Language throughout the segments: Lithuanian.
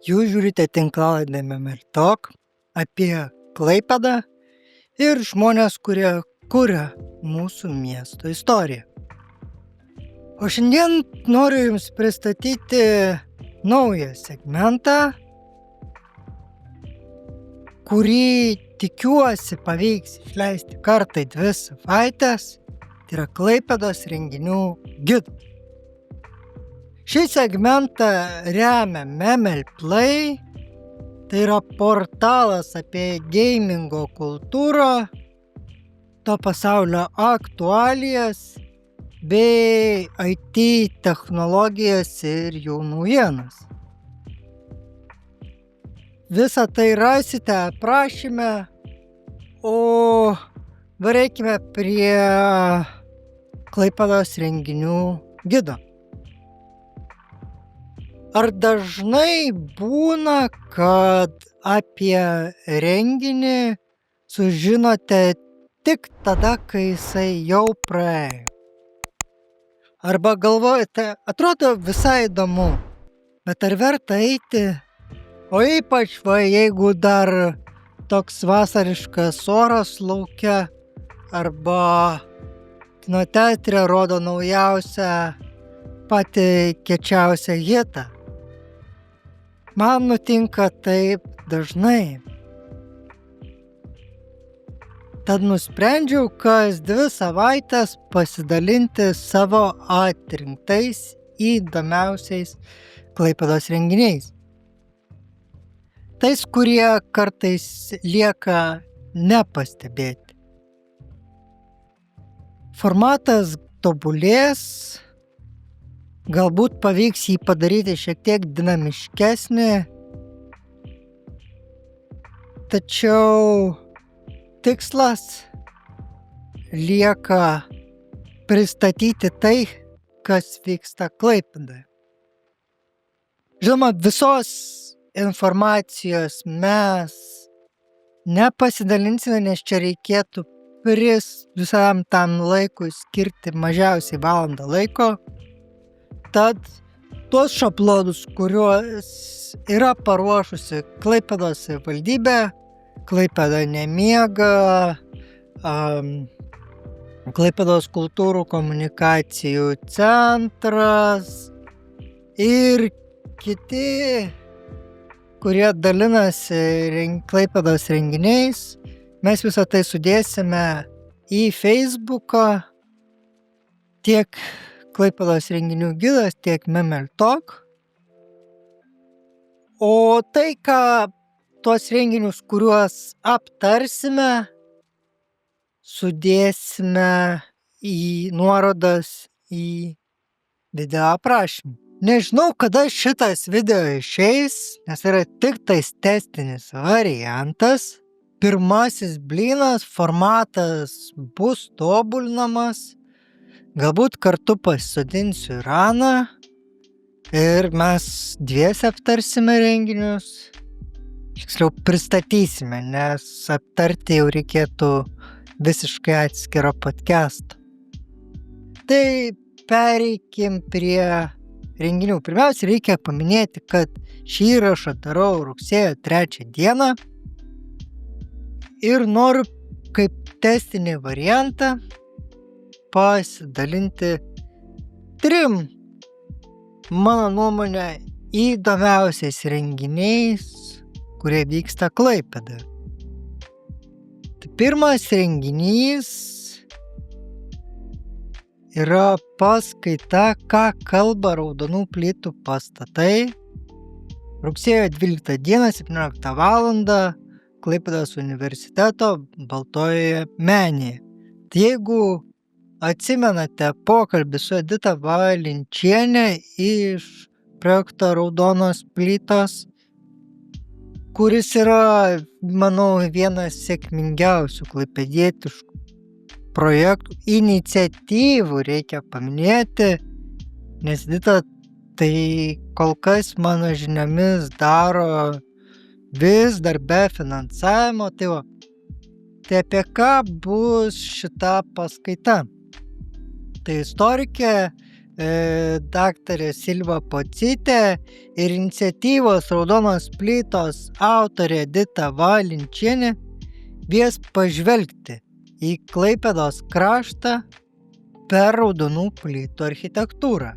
Jūs žiūrite tinklalaidę Memeltalk apie Klaipėdą ir žmonės, kurie kuria mūsų miesto istoriją. O šiandien noriu Jums pristatyti naują segmentą, kurį tikiuosi pavyks išleisti kartą į 2 savaitės. Tai yra Klaipėdos renginių gidas. Šį segmentą remia Memelplay, tai yra portalas apie gamingo kultūrą, to pasaulio aktualijas bei IT technologijas ir jų naujienas. Visą tai rasite aprašyme, o vareikime prie Klaipėdos renginių gido. Ar dažnai būna, kad apie renginį sužinote tik tada, kai jisai jau praėjo? Arba galvojate, atrodo visai įdomu, bet ar verta eiti? O ypač jeigu dar toks vasariškas oras lauke, arba kino teatre rodo naujausią patį kiečiausią hitą. Man nutinka taip dažnai. Tad nusprendžiau kas 2 savaitės pasidalinti savo atrinktais įdomiausiais Klaipėdos renginiais. Tais, kurie kartais lieka nepastebėti. Formatas tobulės, galbūt pavyks jį padaryti šiek tiek dinamiškesnį, tačiau tikslas lieka pristatyti tai, kas vyksta Klaipėdoje. Žinoma, visos informacijos mes nepasidalinsime, nes čia reikėtų visam tam laikui skirti mažiausiai valandą laiko. Tad tuos šablonus, kuriuos yra paruošusi Klaipėdos savivaldybė, Klaipėda nemiega, Klaipėdos kultūrų komunikacijų centras ir kiti, kurie dalinasi Klaipėdos renginiais. Mes visą tai sudėsime į Facebooką, tiek Klaipėdos renginių gidas, tiek Memeltalk. O tai, tuos renginius, kuriuos aptarsime, sudėsime į nuorodas į video aprašymą. Nežinau, kada šitas video išeis, nes yra tik tais testinis variantas. Pirmasis blynas, formatas bus tobulinamas. Galbūt kartu pasisodinsiu Iraną ir mes dviese aptarsime renginius. Tiksliau pristatysime, nes aptarti jau reikėtų visiškai atskiro podcast'o. Tai pereikim prie renginių. Pirmiausia, reikia paminėti, kad šį įrašą darau rugsėjo 3 dieną ir noriu kaip testinį variantą pasidalinti 3, mano nuomonė, įdomiausiais renginiais, kurie vyksta Klaipėdoje. Tai pirmas renginys yra paskaita, ką kalba raudonų plytų pastatai. Rugsėjo 12 dieną, 17 valandą, Klaipėdos universiteto Baltojoje menėje. Tai jeigu atsimenate pokalbį su Edita Valinčienė iš projekto Raudonos plytos, kuris yra, manau, vienas sėkmingiausių klaipėdietiškų projektų, iniciatyvų reikia paminėti, nes Edita tai kol kas mano žiniomis daro vis dar be finansavimo. Tai apie ką bus šita paskaita? Tai istorikė daktarė Silva Pocytė ir iniciatyvos Raudonos plytos autorė Edita Valinčienė kvies pažvelgti į Klaipėdos kraštą per Raudonų plytų architektūrą.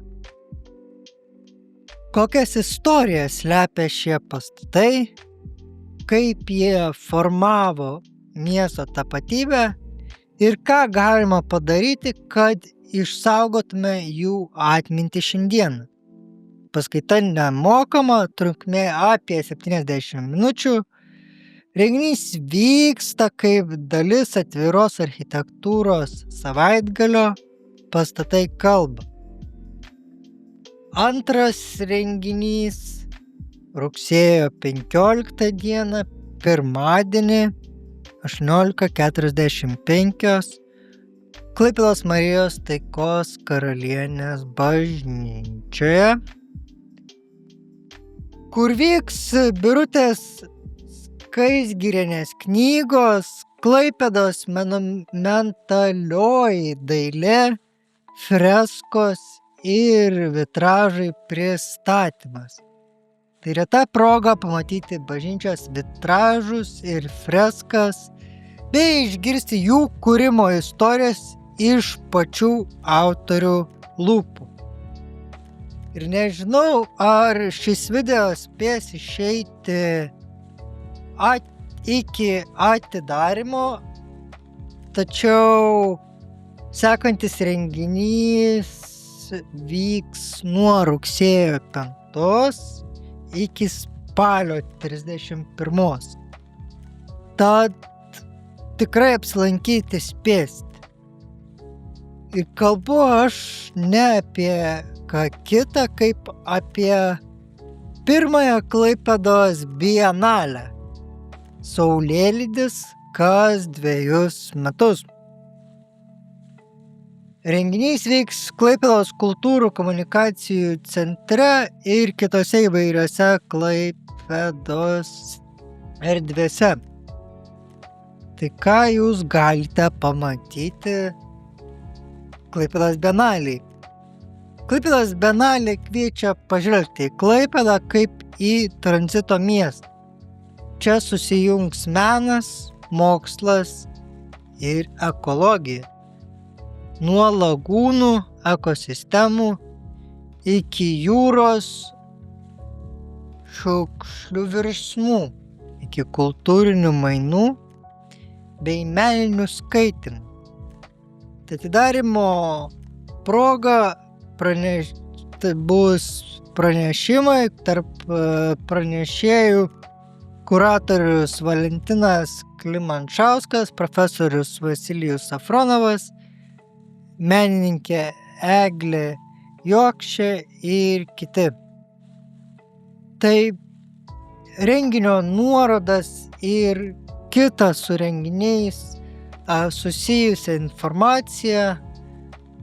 Kokias istorijas slepia šie pastatai, kaip jie formavo miesto tapatybę ir ką galima padaryti, kad išsaugotume jų atmintį šiandien. Paskaita nemokama, trukmė apie 70 minučių. Renginys vyksta kaip dalis atviros architektūros savaitgalio Pastatai kalba. Antras renginys rugsėjo 15 dieną, pirmadienį 18:45 Klaipėdos Marijos Taikos Karalienės bažnyčioje, kur vyks Birutės Skaisgirienės knygos Klaipėdos monumentalioji dailė, freskos ir vitražai pristatymas. Tai reta proga pamatyti bažnyčios vitražus ir freskas bei išgirsti jų kūrimo istorijas iš pačių autorių lūpų. Ir nežinau, ar šis video spės išeiti iki atidarymo, tačiau sekantis renginys vyks nuo rugsėjo 5 iki spalio 31. Tad tikrai apsilankyti spėsite. Ir kalbu aš ne apie ką kitą, kaip apie pirmąją Klaipėdos bienalę. Saulėlydis kas 2 metus. Renginys vyks Klaipėdos kultūrų komunikacijų centre ir kitose įvairiose Klaipėdos erdvėse. Tai ką jūs galite pamatyti Klaipėdos bienalėj? Klaipėdos bienalė kviečia pažvelgti į Klaipėdą kaip į tranzito miestą. Čia susijungs menas, mokslas ir ekologija. Nuo lagūnų, ekosistemų iki jūros šiukšlių virsmų, iki kultūrinių mainų bei meninių skaitymų. Tai atidarymo proga bus pranešimai tarp pranešėjų kuratorius Valentinas Klimanšauskas, profesorius Vasilijus Safronovas, menininkė Eglė Jokšė ir kiti. Tai renginio nuorodas ir kitą su renginiais susijusią informaciją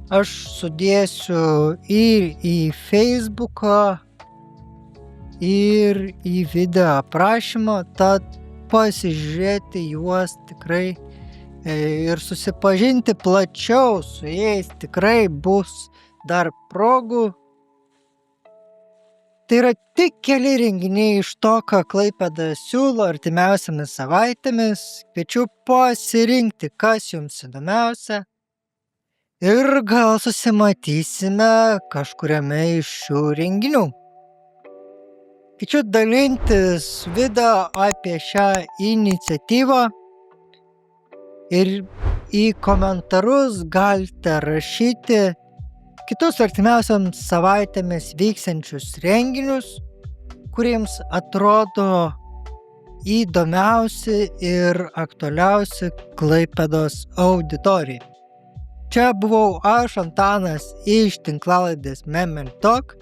aš sudėsiu ir į Facebooką, ir į video aprašymą, tad pasižiūrėti juos tikrai ir susipažinti plačiau su jais tikrai bus dar progų. Tai yra tik keli renginiai iš to, ką Klaipėda siūlo artimiausiamis savaitėmis. Kviečiu pasirinkti, kas jums įdomiausia. Ir gal susimatysime kažkuriame iš šių renginių. Kviečiu dalintis video apie šią iniciatyvą ir į komentarus galite rašyti kitus artimiausiams savaitėmis vyksiančius renginius, kuriems atrodo įdomiausi ir aktualiausi Klaipėdos auditorijai. Čia buvau aš, Antanas, iš tinklalaidės Memel Talk.